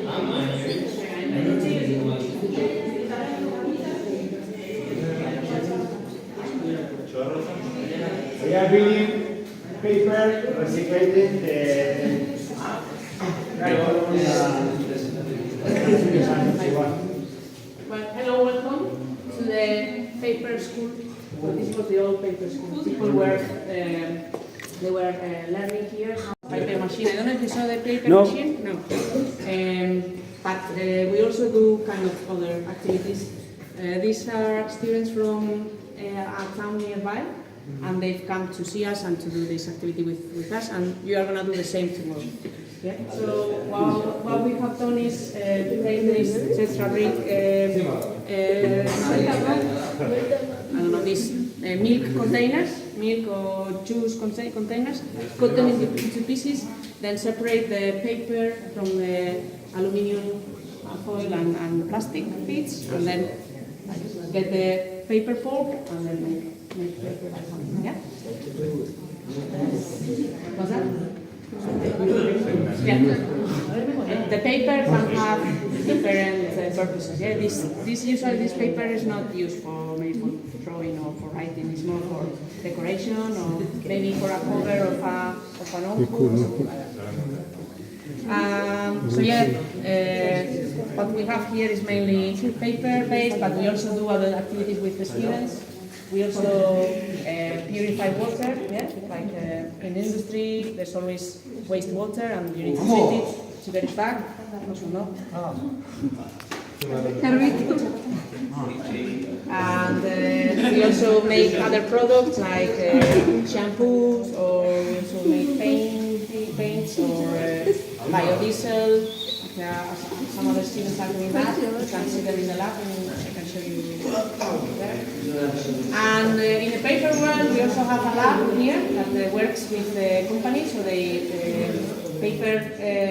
We are building paper, recycling Well, hello, welcome to the paper school. Well, this was the old paper school. People were learning here how paper machine. I don't know if you saw the paper machine. No. But we also do kind of other activities. These are students from a town nearby, and they've come to see us and to do this activity with us, and you are going to do the same tomorrow. Yeah. So what we have done is to take this fabric, I don't know, these milk containers, milk or juice containers, cut them into pieces, then separate the paper from the aluminium foil and plastic bits, and then get the paper pulp and then make paper. Yeah? What's that? Yeah. The paper can have different purposes. Yeah, this paper is not used for maybe for drawing or for writing. It's more for decoration or maybe for a cover of a notebook. So yeah, what we have here is mainly paper-based, but we also do other activities with the students. We also purify water, yeah, like in industry, there's always wastewater and you need to treat it to get it back. Also, no? And we also make other products like shampoos, or we also make paints or biodiesel. Some other students are doing that. You can see them in the lab and I can show you there. And in the paper world, we also have a lab here that works with companies, so paper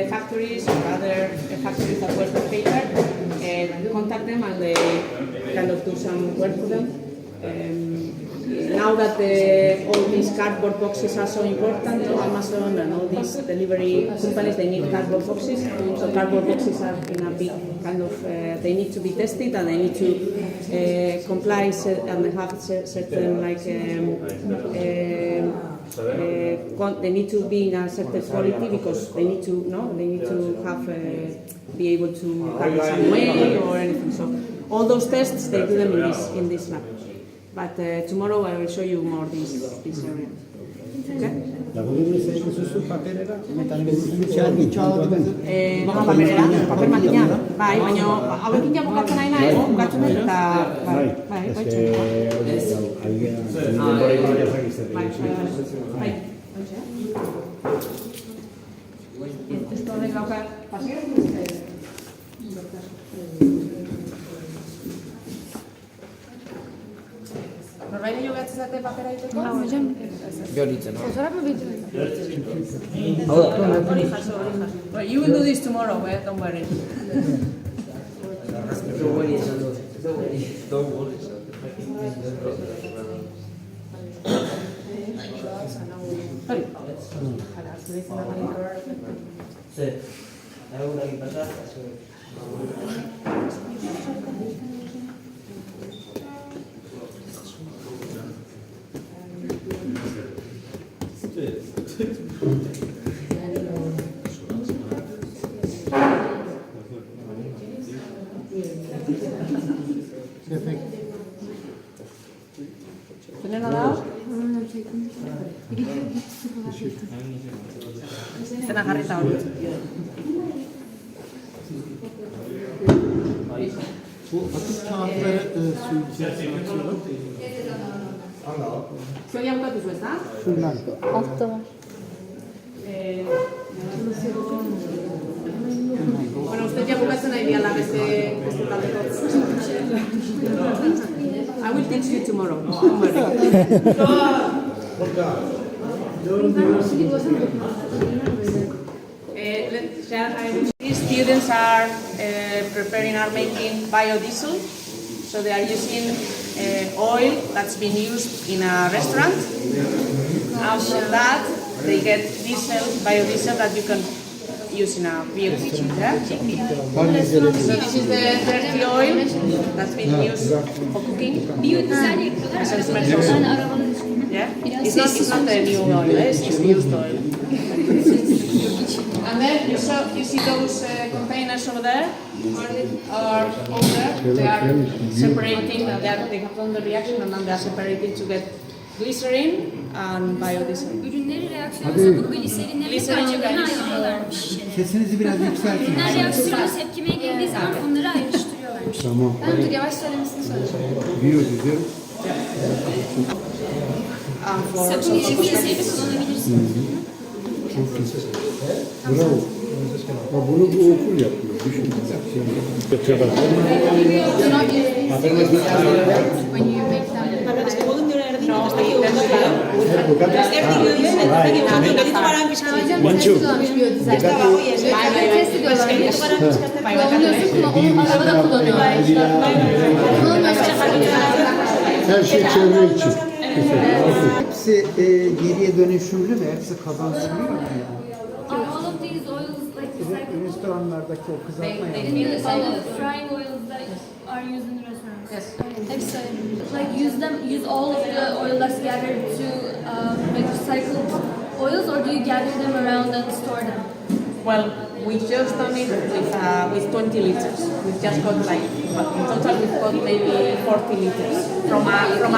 factories or other factories that work with paper, and contact them and they kind of do some work for them. Now that all these cardboard boxes are so important to Amazon and all these delivery companies, they need cardboard boxes. So cardboard boxes are in a big kind of, they need to be tested and they need to comply and they have certain like, they need to be in a certain quality because they need to have, be able to have it some way or anything. So all those tests, they do them in this lab. But tomorrow I will show you more this area. Okay? Paper makina, bai, baina hauekin ja bukatzen nahi nahi, bukatzen dut eta bai, esto de causa pasión. Norbait jo gatzen zate papera egiteko? Hau, jen. Biolitzen, no? Zorako bitu. Hori jaso. You will do this tomorrow, don't worry. Don't worry, don't worry. Hori. Sí. Alguna que pasar. ¿Tiene nada? Zena jarrita hori. Zuei hautatu zu, ez da? Bueno, usted ya bukatzen nahi diala beste taldeko. I will teach you tomorrow. Don't worry. These students are preparing or making biodiesel. So they are using oil that's been used in a restaurant. Out of that, they get diesel, biodiesel that you can used in a VLC. Yeah? So this is the dirty oil that's been used for cooking. Yeah? It's not the new oil, it's used oil. And then you see those containers over there, or over there, they are separating, they have done the reaction and then they are separating to get glycerin and biodiesel. Ürünleri reaksiyona bu gliserinleri parçalarına ayırıyorlarmış. Sesinizi biraz yükseltin. Ürünler reaksiyona tepkimeye girdiği zaman onları ayrıştırıyorlarmış. Tamam. Ben dur yavaş söylemesini söyleyeceğim. Biyodizel. Sapın yeşilliği kullanabilirsiniz. Bravo. Ha, bunu bu okul yapıyor. Düşünün. Her şey çevre için. Hepsi geriye dönüşümlü mü? Hepsi kazandırılıyor mu? Are all of these oils like recyclable? Restoranlardaki o kızartma yağı. All of the frying oils that are used in the restaurants. Yes. Hepsi öyle. Like use all of the oil that's gathered to make recycled oils, or do you gather them around and store them? Well, we just done it with 20 liters. We've just got like, in total we've got maybe 40 liters from a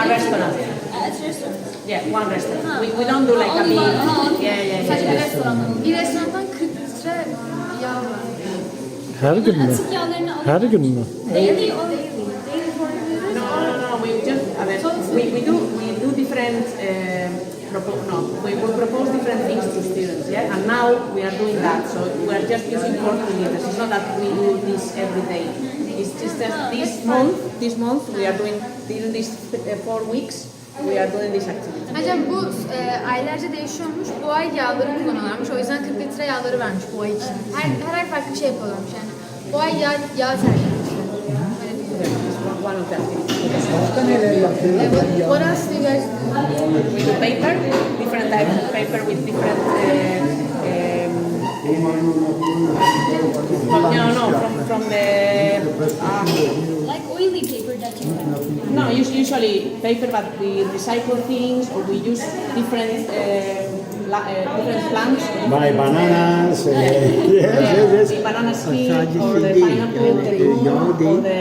restaurant. At restaurants. Yeah, one restaurant. We don't do like a big, Sadece yeah. restorandan. Bir restorandan 40 litre yağ var. Her gün mü? Atık yağlarını alıp Her gün mü? daily or daily for the No. We just, we do different, we will propose different things to students, yeah? And now we are doing that, so we are just using 40 liters. It's not that we do this every day. It's just that this month we are doing, during these 4 weeks, we are doing this activity. Hocam bu aylarca değişiyormuş. Bu ay yağları kullanıyorlarmış. O yüzden 40 litre yağları vermiş bu ay için. Her ay farklı bir şey yapıyorlarmış yani. Bu ay yağ sergilemişler. One of them. Başka neler yapıyorlar? What else do you guys do? We do paper, different types of paper with different. From the. like oily paper that you have. No, usually paper, but we recycle things or we use different plants. By bananas. The banana skin or the pineapple, the rum, or the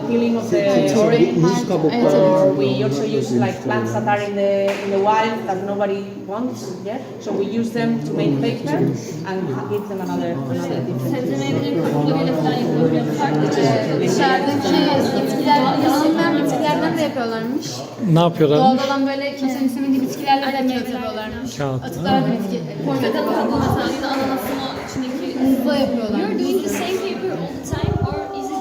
peeling of the orange. Or we also use like plants that are in the wild that nobody wants. Yeah, so we use them to make paper and give them another different. Sebze meyveleri kabuklarıyla falan yapılıyor. Farklı Dışarıdaki yalanlar bitkilerden de yapıyorlarmış. Ne yapıyorlar? Doğal olan böyle kimsenin istemediği bitkilerle de kağıt yapıyorlarmış. Kağıt. Atıklarla bitki. portakal kabuğu mesela ananasın o içindeki. Muzla yapıyorlar. You're doing the same paper all the time, or is it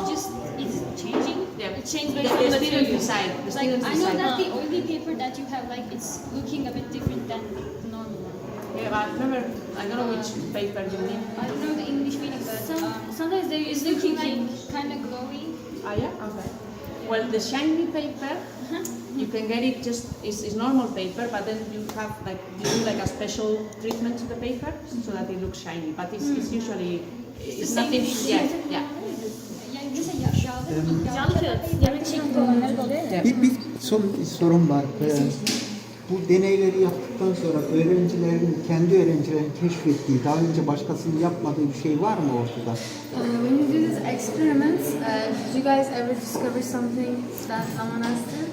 changing? Yeah, It changes the based on the students paper. decide. The Like students I know decide. that the oily paper that you have, like it's looking a bit different than the normal one. Yeah, but I don't know which paper you mean. I don't know the English meaning, but sometimes it's looking like kind of glowy. Ah, yeah? Okay. Well, the shiny paper, you can get it just, it's normal paper, but then you do like a special treatment to the paper so that it looks shiny. But it's usually, it's nothing, yeah. Yani mesela yağlı kağıt, yarın çekti olanları da oluyor ya. Bir son sorum var. Bu deneyleri yaptıktan sonra öğrencilerin, kendi öğrencilerin keşfettiği, daha önce başkasının yapmadığı bir şey var mı ortada? When you do these experiments, did you guys ever discover something that someone else did?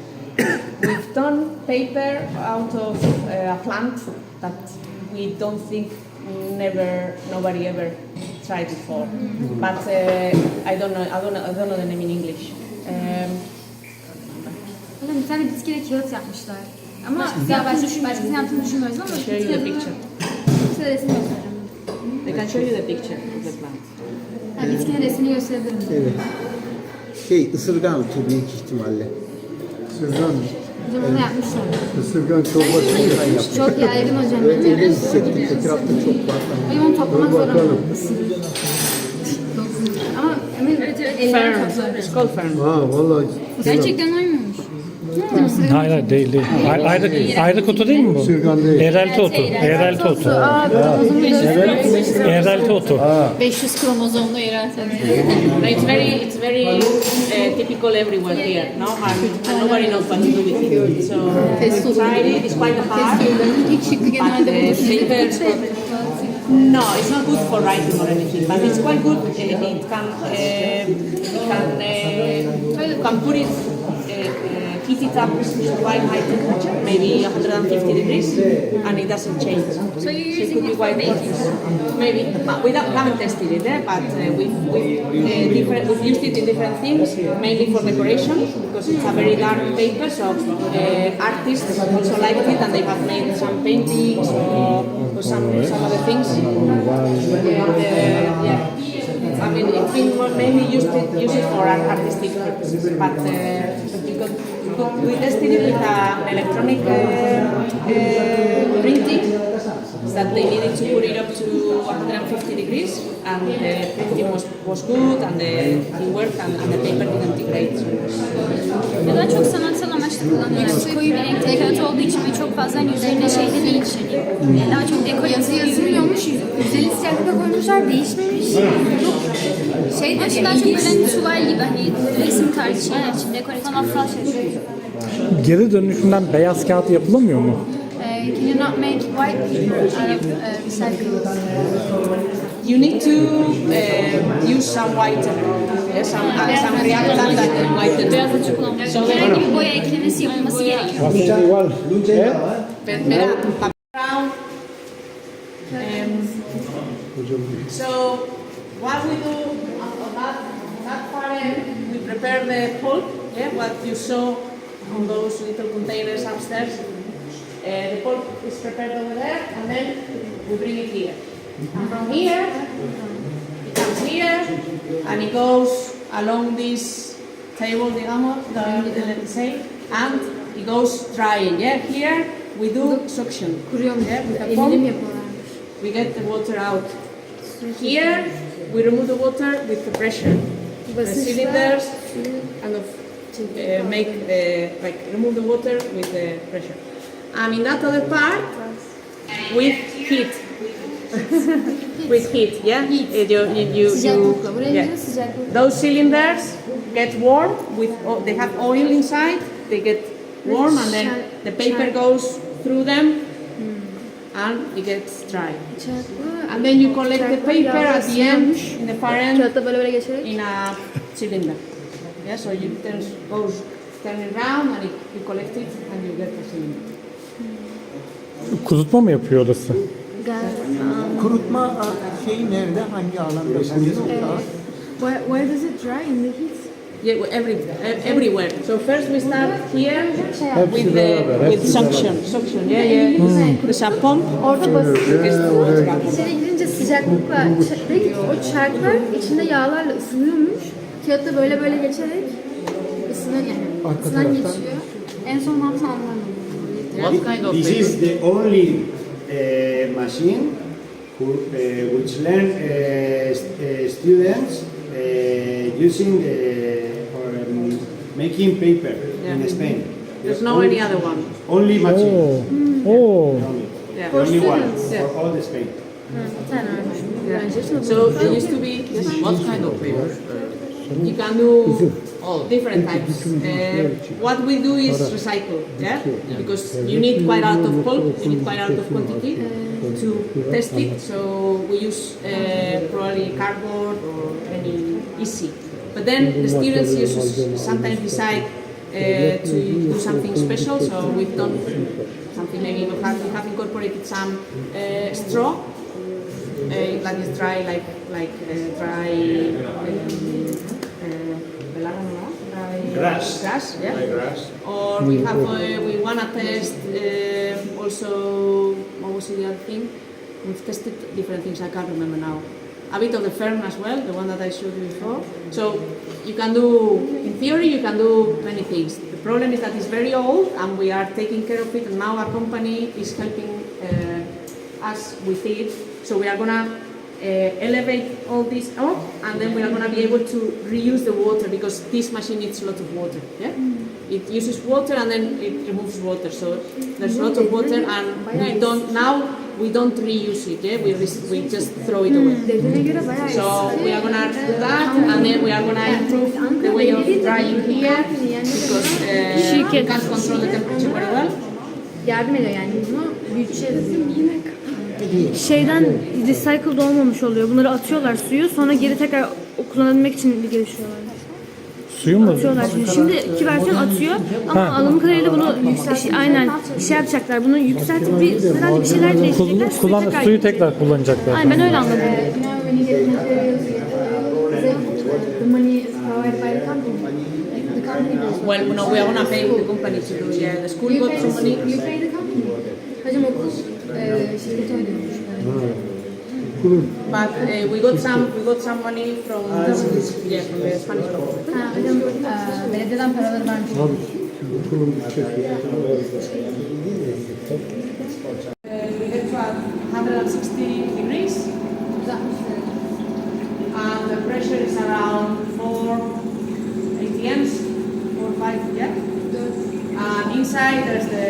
We've done paper out of a plant that we don't think nobody ever tried before. But I don't know the name in English. Hocam bir tane bitkiyle kağıt yapmışlar. Ama başkasının yaptığını düşünmüyoruz ama Show you the picture. size resim göstereceğim. They can show you the picture of the plant. Bitkinin resmini gösterebilirim. Evet. Isırgan türü büyük ihtimalle. Isırgan. Hocam onu yapmışlar. Isırgan çorbasını yapmış. Çok yaygın hocam. Öyle hissettik. Etrafta çok var. Benim onu toplamak Dur bakalım. zorunda. Ama emin ellerine Fern. toplar. It's called fern. Ha vallahi. Gerçekten oymuş. Hayır değil değil. Ayrı kutu değil mi bu? Sürgan değil. Eğrelti otu. Eğrelti otu. Eğrelti otu. 500 kromozomlu eğrelti. It's very typical everywhere here, no? And nobody knows what to do with it. So we tried it. It's quite hard. İlk şıkkı genelde But bu şekilde papers. No, it's not good for writing or anything, but it's quite good. You can put it, heat it up to quite high temperature, maybe 150 degrees, and it doesn't change. So you're it using could be it for quite baking? maybe, but we haven't tested it, but we've used it in different things, mainly for decoration, because it's a very dark paper, so artists also liked it, and they have made some paintings or some other things. Yeah. I mean, it's been mainly used for artistic purposes, but we tested it with an electronic printing, that they needed to put it up to 150 degrees, and the printing was good, and it worked, and the paper didn't degrade. Ya da çok sanatsal amaçlı kullanıyorlar. Koyu bir renkli kağıt olduğu için ve çok fazla hani üzerinde şey de değil. Yani daha çok dekoratif Yazılmıyormuş. Üzeri sıcaklıkta koymuşlar, değişmemiş. şey de daha çok böyle tuval gibi hani resim tarzı şeyler için dekoratif sanatsal şeyler. Geri dönüşümden beyaz kağıt yapılamıyor mu? Can you not make white paper out of recyclables? You need to use some whitener, some reactant that can whiten. Beyaz açık kullanılıyor. So Herhangi bir boya eklemesi yapılması gerekiyor. Igual. So what we do on that part end, we prepare the pulp, what you saw on those little containers upstairs. The pulp is prepared over there, and then we bring it here. And from here, it comes here, and it goes along this table, digamos, let's say, and it goes drying. Yeah, here we do suction. Yeah, with a pump, we get the water out. Here we remove the water with the pressure. The cylinders kind of make remove the water with the pressure. And in that other part, with heat. With heat, yeah. Yeah. Those cylinders get warm they have oil inside. They get warm, and then the paper goes through them, and it gets dry. And then you collect the paper at the end, in the far end, in a cylinder. Yeah, so you turn it around, and you collect it, and you get the cylinder. Kurutma mı yapıyor orası? Kurutma şeyi nerede? Hangi alanda? Where does it dry in the heat? Yeah, everywhere. So first we start here with suction. Yeah. There's a pump. Orada basınç. İçeri girince sıcaklıkla o çarklar içinde yağlarla ısınıyormuş. Kağıt da böyle geçerek ısınan ısınan geçiyor. En son hafta anlamadım. This is the only machine which learn students using making paper in Spain. There's no any other one. Only machine. Yeah. Only one Yeah. for all the Spain. So it used to be. What kind of paper? You can do different types. What we do is recycle, because you need quite a lot of pulp, you need quite a lot of quantity to test it. So we use probably cardboard or any easy. But then the students sometimes decide to do something special. So we've done something, maybe we have incorporated some straw. That is dry, like dry. Grass. Yeah. Like grass. Or we wanna test also, what was the other thing? We've tested different things. I can't remember now. A bit of the fern as well, the one that I showed you before. So you can do, in theory, you can do many things. The problem is that it's very old, and we are taking care of it. And now our company is helping us with it. So we are gonna elevate all this up, and then we are going to be able to reuse the water, because this machine needs a lot of water. Yeah. it uses water and then it removes water. So there's a lot of water, and we don't reuse it. Yeah? We just throw it away. So we are gonna do that, and then we are gonna improve the way of drying here because we can't control the temperature very well. Yardım ediyor yani bunu büyüteceğiz. Şeyden recycled olmamış oluyor. Bunları atıyorlar suyu, sonra geri tekrar kullanabilmek için geliştiriyorlar. Suyu mu? Atıyorlar şimdi. Şimdi iki versiyon atıyor ama anladığım kadarıyla bunu aynen şey yapacaklar. Bunu yükseltip herhalde bir şeyler değiştirecekler. Suyu tekrar kullanacaklar. Aynen ben öyle anladım. Well, no, we are gonna pay the company to do. Yeah, the school got some money. You pay the company. Hocam okul şirketi ödüyormuş. But we got some money from the Spanish government. Ha hocam belediyeden paraları varmış. We get to 160 degrees, and the pressure is around 4 atms, 4 5, yeah. And inside there's the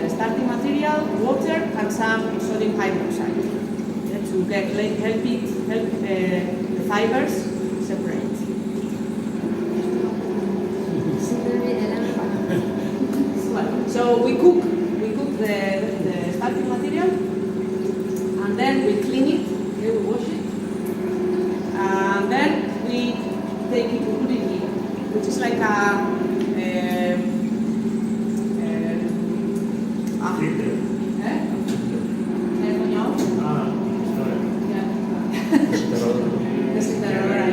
starting material, water, and some sodium hydroxide, yeah, to help the fibers separate. So we cook the starting material, and then we clean it, okay, we wash it, and then we take it, we put it here, which is like a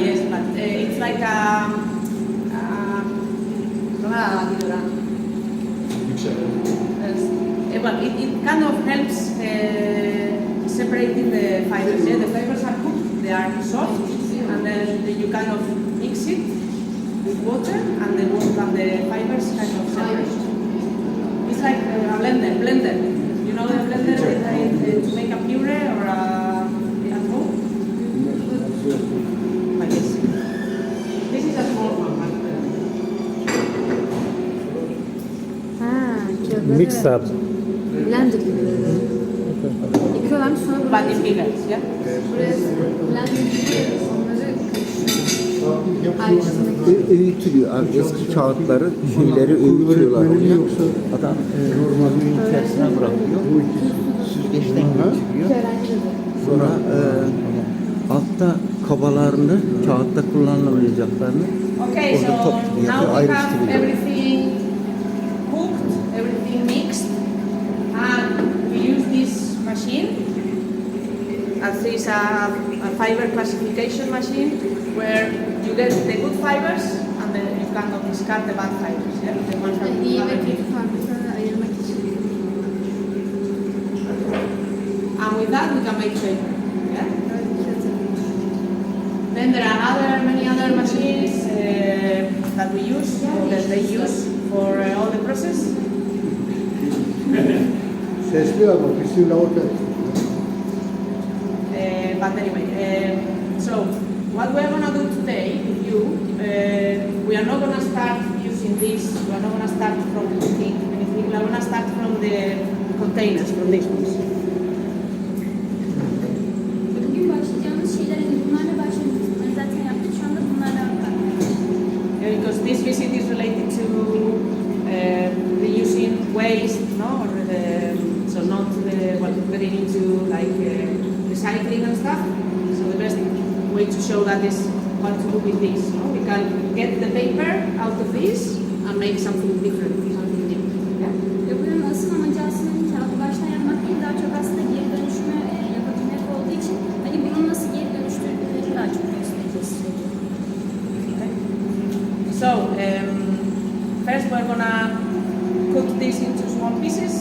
yes, but it's like well, it kind of helps separating the fibers. Yeah? The fibers are cooked, they are soft, and then you kind of mix it with water, and the fibers kind of separate. It's like a blender. You know the blender to make a puree or a home? Like this. This is a small one. Mixer. Blender gibi. Yıkıyorlarmış sonra But in bigger, yeah? buraya blender gibi onları karıştırıyor. Öğütülüyor abi. Eski kağıtları, şeyleri öğütüyorlar oraya. Adam normalin içerisine bırakıyor. Süzgeçten geçiriyor. Sonra altta kabalarını, kağıtta kullanılamayacaklarını Okay, so orada top gibi now yapıyor, we have ayrıştırıyor. everything cooked, everything mixed, and we use this machine. As is a fiber classification machine where you get the good fibers and then you kind of discard the bad fibers. Yeah? The ones that İyi you ve haven't kötü used. farkını ayırmak için. And with that we can make paper. Yeah? Then there are many other machines that we use, or that they use for all the process. Sesli ama bismillah orta. But anyway, so what we're gonna do today with you, we are not gonna start using this. We are not gonna start from cooking anything. We are gonna start from the containers, from these ones. Bugün başlayacağımız şeyler bunlarla başlıyoruz. Ben zaten yaptık. Şu anda bunlarla Because this visit is related to reusing waste, no, or so not getting into like recycling and stuff. So the best way to show that is what to do with this. No? We can get the paper out of this and make something different, something new. Yeah? Bunun asıl amacı aslında kağıdı baştan yapmak değil, daha çok aslında geri dönüşümü yapabilmek olduğu için hani bunun nasıl geri dönüştürüldüğünü daha çok göstereceğiz. Okay. So first we're gonna cut this into small pieces,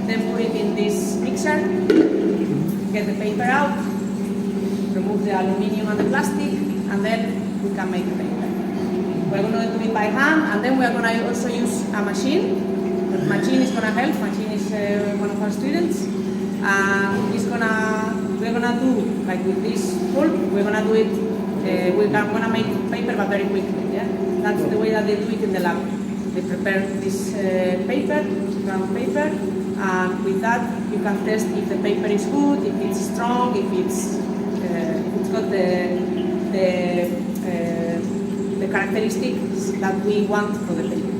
then put it in this mixer, get the paper out, remove the aluminium and the plastic, and then we can make the paper. We're going to do it by hand, and then we're going to also use a machine. The machine is going to help. Machine is one of our students, and we're going to do like with this pulp. We're going to do it. We're going to make paper, but very quickly. Yeah. That's the way that they do it in the lab. They prepare this paper, brown paper, and with that you can test if the paper is good, if it's strong, if it's got the characteristics that we want for the paper.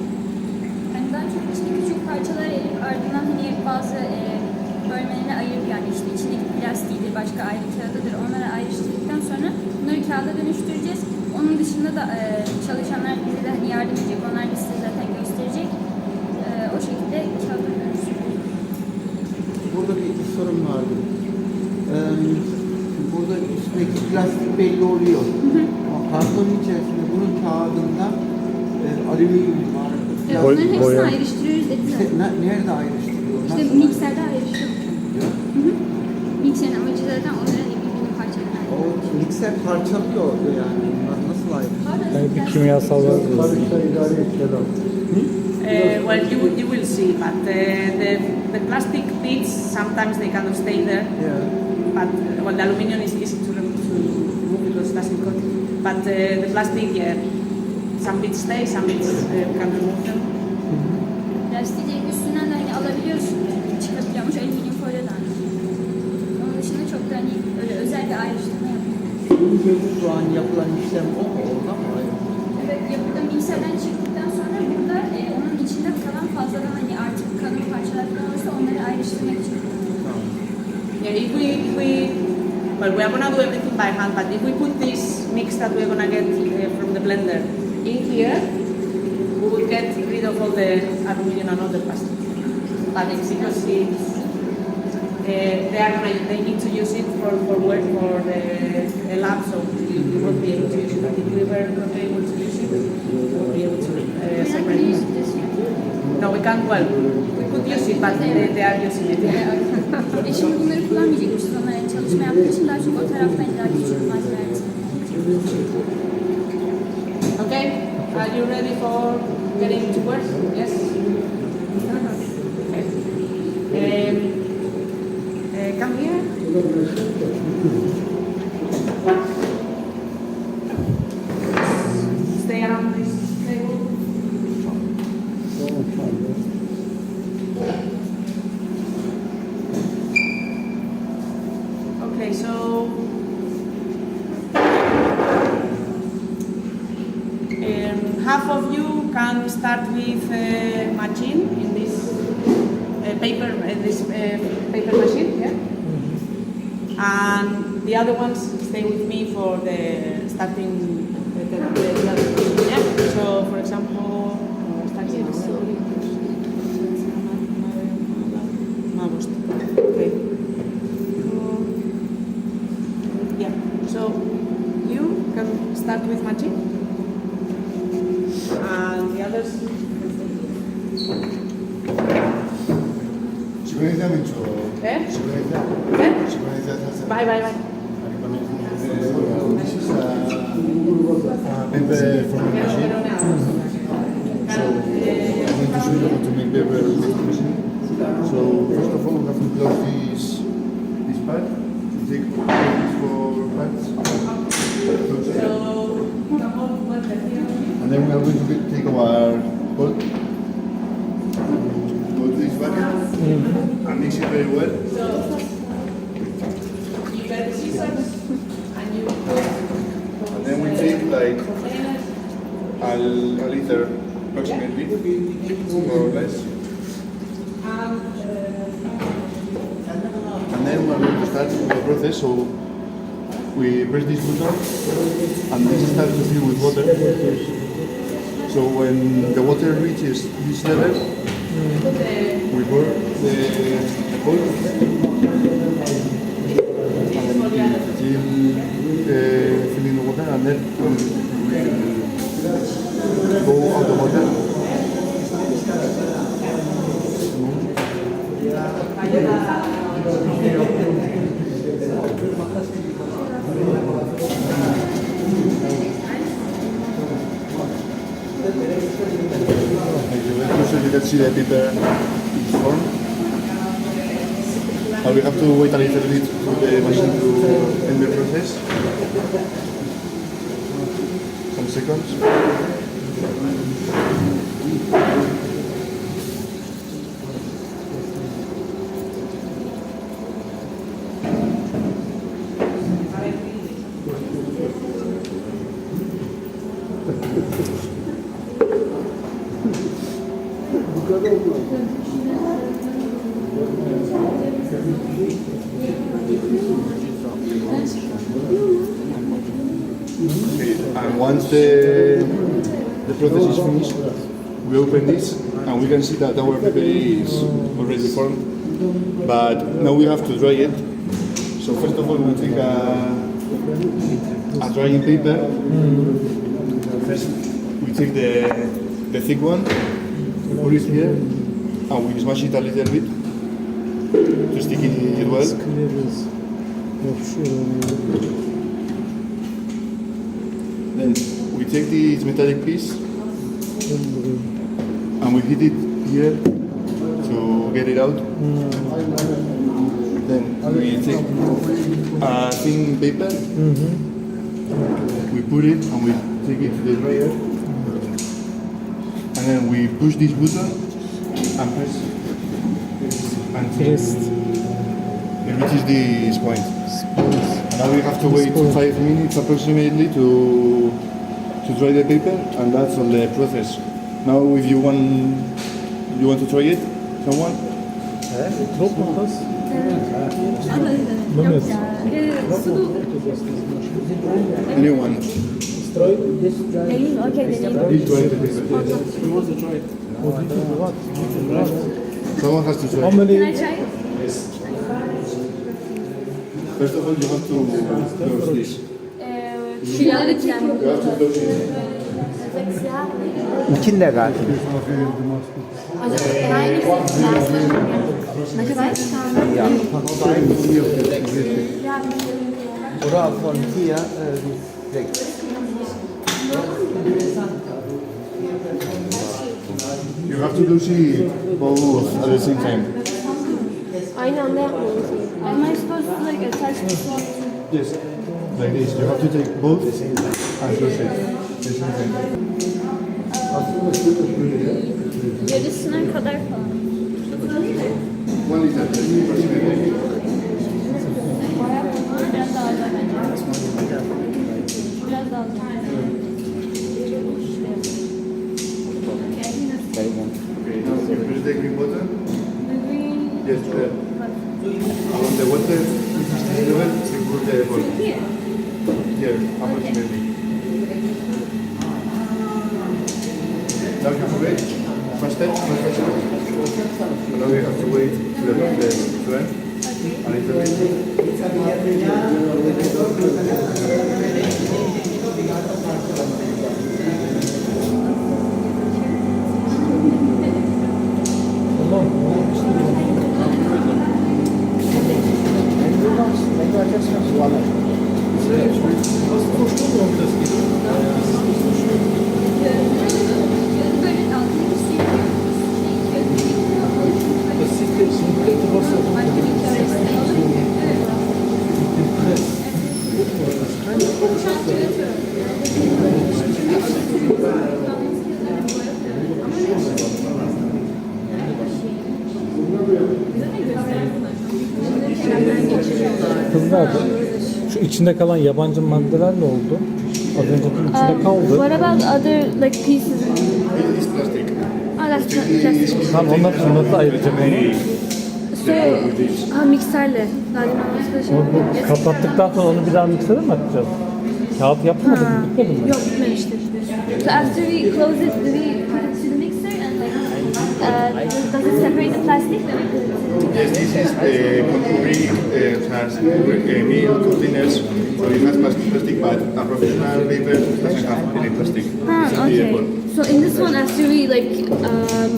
Yani daha çok işte küçük parçalar elip ardından hani bazı bölmelerine ayırıp yani işte içindeki plastiğidir, başka ayrı kağıdıdır onları ayrıştırdıktan sonra bunları kağıda dönüştüreceğiz. Onun dışında da çalışanlar bize de hani yardım edecek, onlar da size zaten gösterecek. O şekilde kağıda dönüştüreceğiz. Burada bir sorum vardı. Burada üstündeki plastik belli oluyor. Ama kartonun içerisinde bunun kağıdında alüminyum var. Onların hepsini boya. ayrıştırıyoruz dedi İşte zaten. nerede ayrıştırıyor? İşte Nasıl? mikserde ayrıştırıyoruz. Mikserin amacı zaten onların birbirinin parçalarını O mikser parçalıyor yani. Bunlar nasıl ayrıştırıyor? Yani bir kimyasal var. Karışta idare edeceğiz. Well, you will see, but the plastic bits sometimes they cannot stay there. Yeah. But well, the aluminium is easy to remove because it doesn't cut. But the plastic, yeah, some bits stay, some bits we can remove them. Plastiği direkt üstünden de hani alabiliyorsun, çıkabiliyormuş alüminyum folyo da. Onun dışında çok da hani öyle özel bir ayrıştırma yapmıyoruz. Şu an yapılan işlem o mu? Oradan mı ayrılıyor? Evet, yapıda mikserden çıktıktan sonra burada onun içinde kalan fazladan hani artık kalın parçalar falan olursa onları ayrıştırmak için. Yeah, if we well, we are gonna do everything by hand, but if we put this mix that we're gonna get from the blender in here, we will get rid of all the aluminum and all the plastic. But it's because they need to use it for work for the lab, so we won't be able to use it. But if we were not able to use it, we will be able to separate it. No, we can't. Well, we could use it, but they are using it. Şimdi bunları kullanmayacakmışız onlar yani çalışma yaptığı için daha çok o taraftan daha küçük malzemeler. Okay, are you ready for getting to work? Yes? Okay. Come here. Stay around this table. Okay, so half of you can start with machine in this paper machine, yeah? And the other ones stay with me for the starting the yeah? So for example, starting okay. Yeah, so you can start with machine. And the others. Eh? Bye. This is a paper from the machine. So I'm going to show you how to make paper with the machine. So first of all, we have to close this part. To take these 4 parts. And then we are going to take our bolt. Go to this bucket and mix it very well. So you get the scissors and you put. And then we take like a liter approximately, more or less. And then we are going to start the process. So we press this button and this starts to fill with water. So when the water reaches this level, we pour the bowl till filling the water, and then we go out the water. So you can see the paper is formed. And we have to wait a little bit for the machine to end the process. Some seconds. Bu kadar mı? Okay, and once the process is finished, we open this and we can see that our paper is already formed. But now we have to dry it. So first of all, we take a drying paper. First, we take the thick one, put it here, and we smash it a little bit to stick it well. Then we take this metallic piece and we hit it here to get it out. Then we take a thin paper, we put it and we take it to the dryer. And then we push this button and press until it reaches this point. And now we have to wait 5 minutes approximately to dry the paper, and that's all the process. Now if you want to try it, someone? Çok mu az? Yok ya. Sulu. Anyone? Deneyim mi? Okey deneyim. Please try the paper. Someone has to try it. Can I try? First of all, you have to close this. Şunları You have to close it. İçinde galiba. Oder von hier weg. You have to lose it both at the same time. Aynı anda yapmamız. Am I supposed to like attach this one? Yes, like this. You have to take both and close it at the same time. Yarısına kadar falan. 1 liter. Biraz daha az bence. Biraz daha az. Okay, now you press the green button. Yes, there. And when the water reaches this level, you put the bottle. Here, approximately. Now you have to wait. Faster. Now you have to wait to the end. A little bit. Kızlar, şu içinde kalan yabancı maddeler ne oldu? Az önceki içinde kaldı. What about other like pieces? This is plastic. Oh, that's plastic. Tamam, onları nasıl ayıracak onu? So, mikserle. Daha demin Onu kapattıktan sonra onu bir daha miksere mi atacağız? Kağıt yapmadık mı? Bitmedi mi? Yok bitmemiştir. So after we close it, do we put it to the mixer and like does it separate the plastic? Yes, this is the concrete has meal containers, so it has plastic, but a professional paper doesn't have any plastic. Okay. So in this one, after we like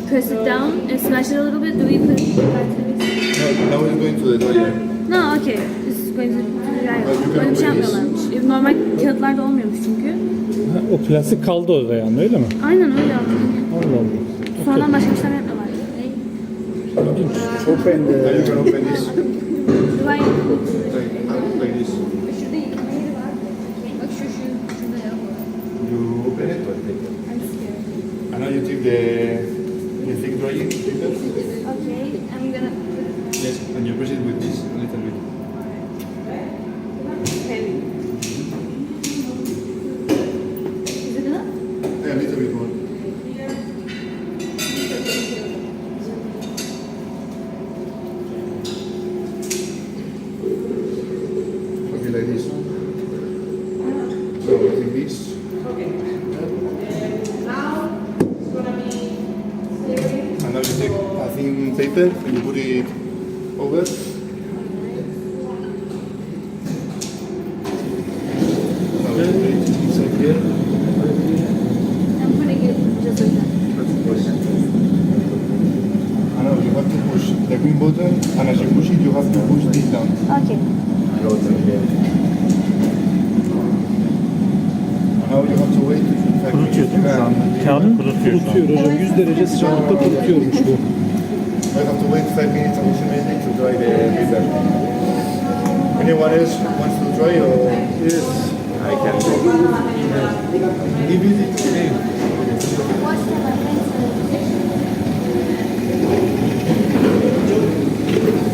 press it down and smash it a little bit, do we put it back to the mixer? Now it's going to the dryer. No, okay. This is going to the dryer. Böyle bir şey yapmıyorlarmış. Normal kağıtlarda olmuyormuş çünkü. Ha, o plastik kaldı orada yani, öyle mi? Aynen öyle yaptım. Allah Allah. Sonradan başka bir şeyler yapmıyorlar. Open Now the you can open this Do I... like this. Şurada yeri var. Bak şurada ya. You open it, and now you take the thick drying paper. Okay, I'm gonna... Yes, and you press it with this a little bit. Okay. Is it enough? this. Okay. Now it's gonna be steering. And now you take a thin paper and you put it over. Now you put it inside here. Ben para geleceğiz hocam. And now you have to push the green button, and as you push it, you have to push this down. Okey. Now you have to wait 5 minutes. Kurutuyor değil mi şu anda? Kağıdı kurutuyor şu Kurutuyor hocam. 100 derece sıcaklıkta kurutuyormuş bu. I have to wait 5 minutes approximately to dry the paper. Anyone else wants to try or? Yes, I can. Give it today.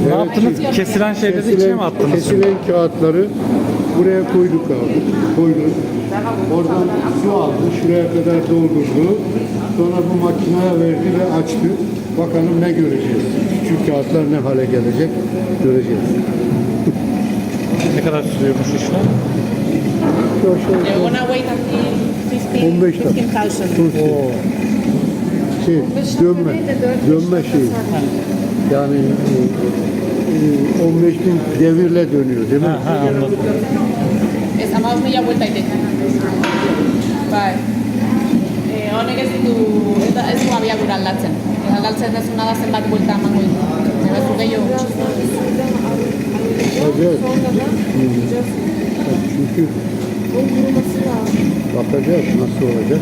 Ne yaptınız? Kesilen şeyleri içine mi attınız? Kesilen kağıtları buraya koyduk abi. Koyduk. Oradan su aldı. Şuraya kadar doldurdu. Sonra bu makineye verdi ve açtı. Bakalım ne göreceğiz. Küçük kağıtlar ne hale gelecek göreceğiz. Ne kadar sürüyormuş işlem? You're gonna wait until 15 dakika. 15,000. Oo. Dönme şey. Yani 15.000 devirle dönüyor değil mi? Ha, anladım. Estamos media vuelta y te. Bai. Honek ez ditu, ez du abiadura aldatzen. Aldatzen dezuna da zenbat buelta emango ditu. Ebazu gehiago. Evet. Çünkü bakacağız nasıl olacak.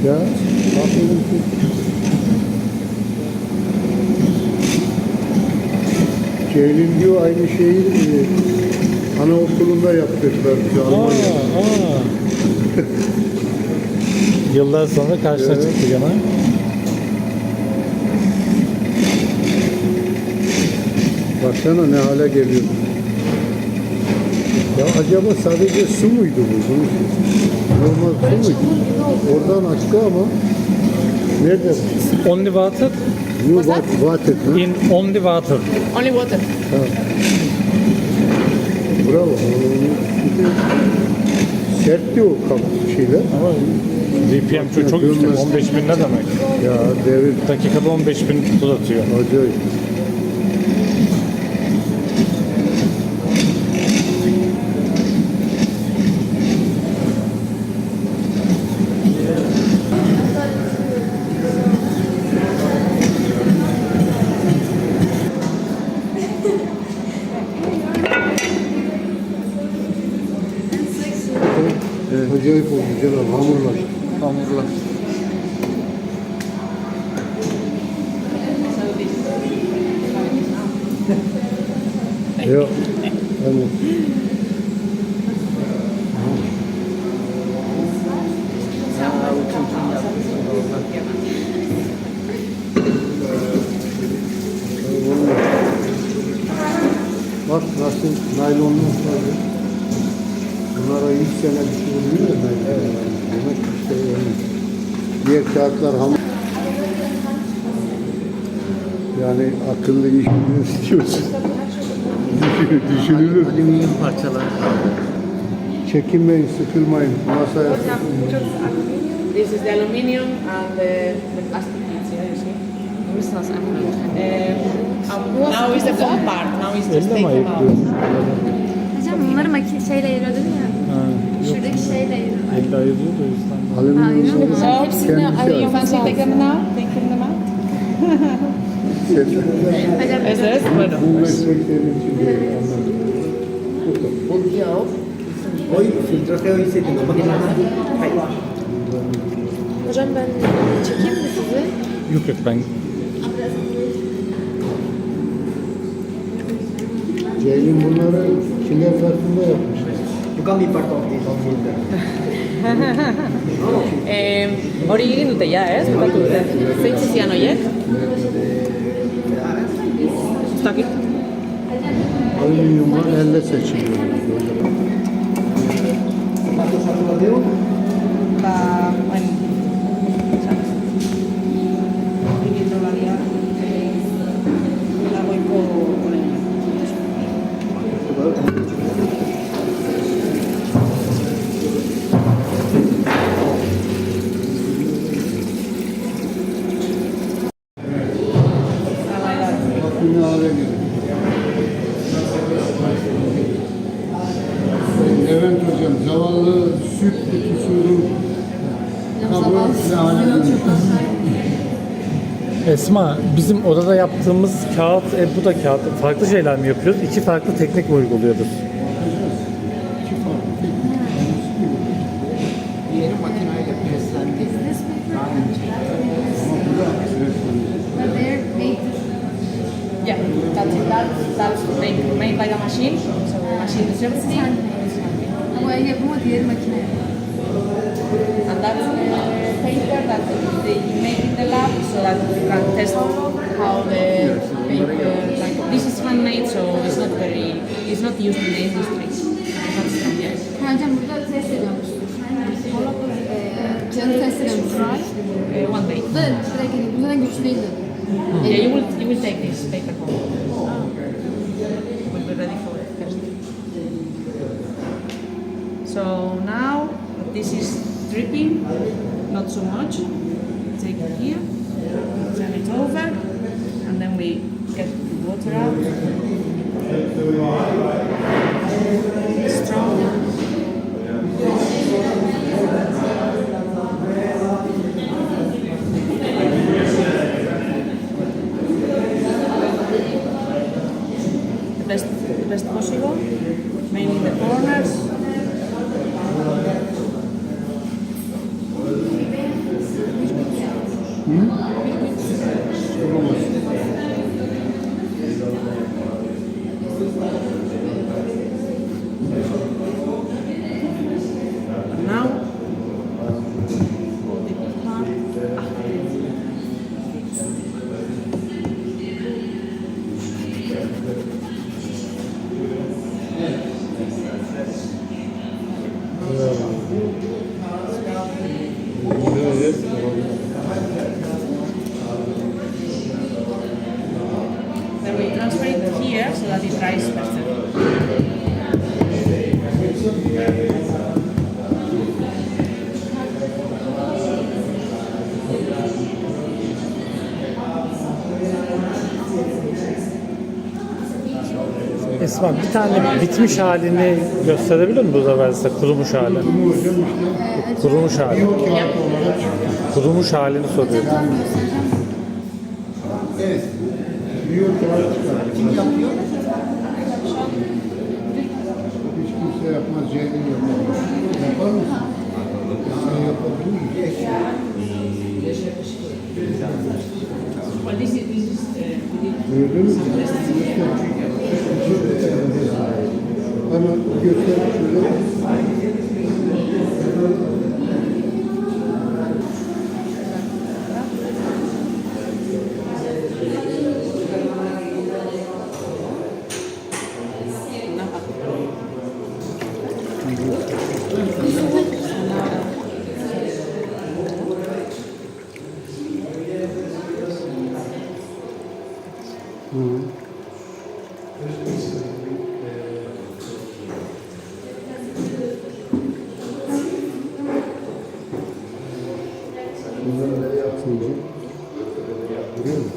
Ya, bakıyorum ki Ceylin diyor aynı şeyi anaokulunda yapacaklar bize Almanya'da. Yıllar sonra karşına çıktı gene. Baksana ne hale geliyor. Ya acaba sadece su muydu bu? Bunun normal su muydu? Oradan açtı ama nerede? Only water New water. Ha? in only water. Only water. Ha. Bravo. Çünkü sertti o şeyler. Ama BPM çok yüksek. 15.000 ne demek? Ya devir Dakikada 15.000 tur atıyor. acayip. Acayip oldu Celal, hamurlaştı. Hamurlar. Ya, hani bak nasıl naylonlu var. Bunlara 100 sene bir şey oluyor ya naylon. Demek işte yani diğer kağıtlar hamur. Yani akıllı iş istiyorsun. Düşünülür. Alüminyum parçalar. Çekinmeyin, sıkılmayın. Masaya. This is the aluminium and the plastic bits, yeah, you see? Now is the fun part. Now is to Elle mi take them out. ayıklıyorsun? Hocam bunları şeyle ayırıyor değil mi? Ha, yok. Şuradaki şeyle ayırıyor. Elle ayırıyor da o yüzden. Alüminyum So, Hepsini you fancy take them now? Taking them out? Hocam Eso es, bueno. bu mesleklerin içinde anladım. Hoy filtroje hoy se tengo máquina. Hocam ben çekeyim mi sizi? Yok yok ben Ceylin bunları kiler zarfında yapmışlar. You can be part of this filter. Hori egin dute ja, ez? Bukatu dute. Zein zizian horiek? Ez dakit. Alüminyumlar elle seçiliyor. bueno, ¿sabes? Viviendo la vida, la voy con el... Bakın ne hale geliyor. Levent hocam, zavallı süt kutusunun kabı ne hale geliyor. Esma, bizim odada yaptığımız kağıt, bu da kağıt. Farklı şeyler mi yapıyoruz? İki farklı teknik mi uyguluyoruz? İki farklı teknik. Diğeri makineyle preslendi. Daha önce. Ama bu da resmen. Yeah, that's made by the machine. So machine is everything. Ama el yapımı diğeri makine. And that's paper that you make in the lab so that you can test how the paper, like this is handmade, so it's not used in the industry. It's not strong yet. Hocam burada test ediyormuşsunuz. Kağıdı test ediyormuşsunuz. One day. Bu da direkt bu da güçlü değil dedi. Yeah, you will take this paper home. We'll be ready for testing. So now this is dripping, not so much. Take it here, turn it over, and then we get the water out. Strong. The best possible, mainly the corners. Now, then we transfer it here so that it dries better. Esma, bir tane bitmiş halini gösterebilir mi bu sefer size? Kurumuş hali. Bunu hocam işte Kurumuş hali. kağıt olarak Kurumuş halini soruyorum. evet. Büyük olarak çıkar. Kim yapıyor? Hiç kimse yapmaz, Ceylin yapamaz. Yapar mısın? Sen yapabilir misin? Well, this is Gördün mü? Hemen göster şöyle. Bunları da yapsınca. Görüyor musun?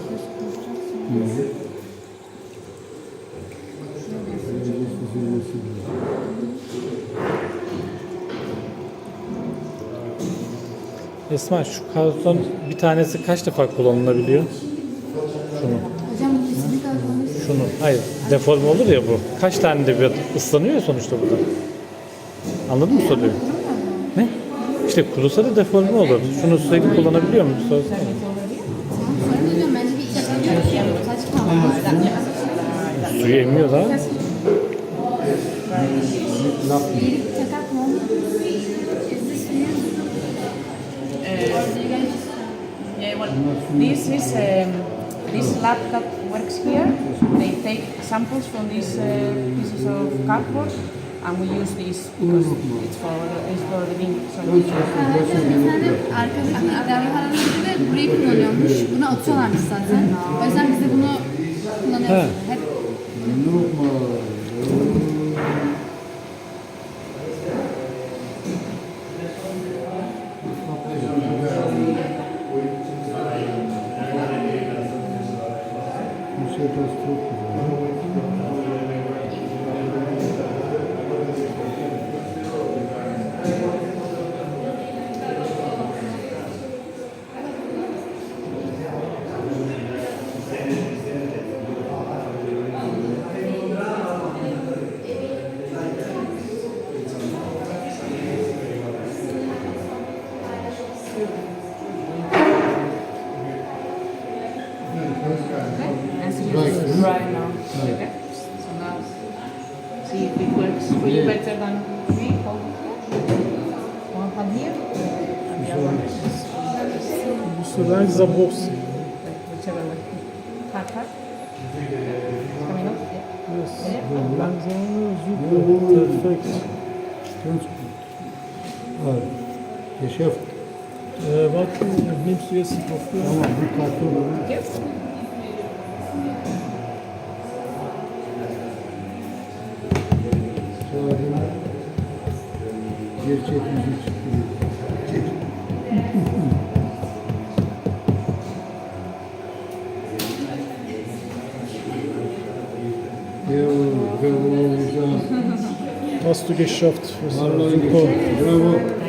Esma, şu karton bir tanesi kaç defa kullanılabiliyor? Şunu. Hocam bu kesinlikle alkolü. Şunu. Hayır. Deforme olur ya bu. Kaç tane de bir ıslanıyor ya sonuçta burada. Anladın mı soruyu? Ne? İşte kurusa da deforme olur. Şunu sürekli kullanabiliyor musun? Sorsana. Sonra hocam bence bir yapacak saç kalmadı. Suyu emiyor da. Bir takak mı oldu? Yeah, well, this lab that works here. They take samples from these pieces of cardboard and we use this because it's for the ink. So we Efendim arkadaki levhaların biri de burayı kullanıyormuş. Bunu atıyorlarmış zaten. O yüzden biz de bunu kullanıyoruz. Hep Bu şey çok güzel. as you right now. Okay. So now see if it works for you better than me. Hold it. One hand here. And the other one is Bu sefer zabos. whichever way. Hard, hard. Coming up. Yeah. Yes. Yeah. Langsam, super, perfekt. Ganz gut. Also, Geschäft. Was nimmst du jetzt dafür? Tamam, bu karton. Yes. Sonra gerçek yüzü çıkıyor. Çek. Bravo, bravo, güzel. Hast du geschafft. Vallahi Super. bravo.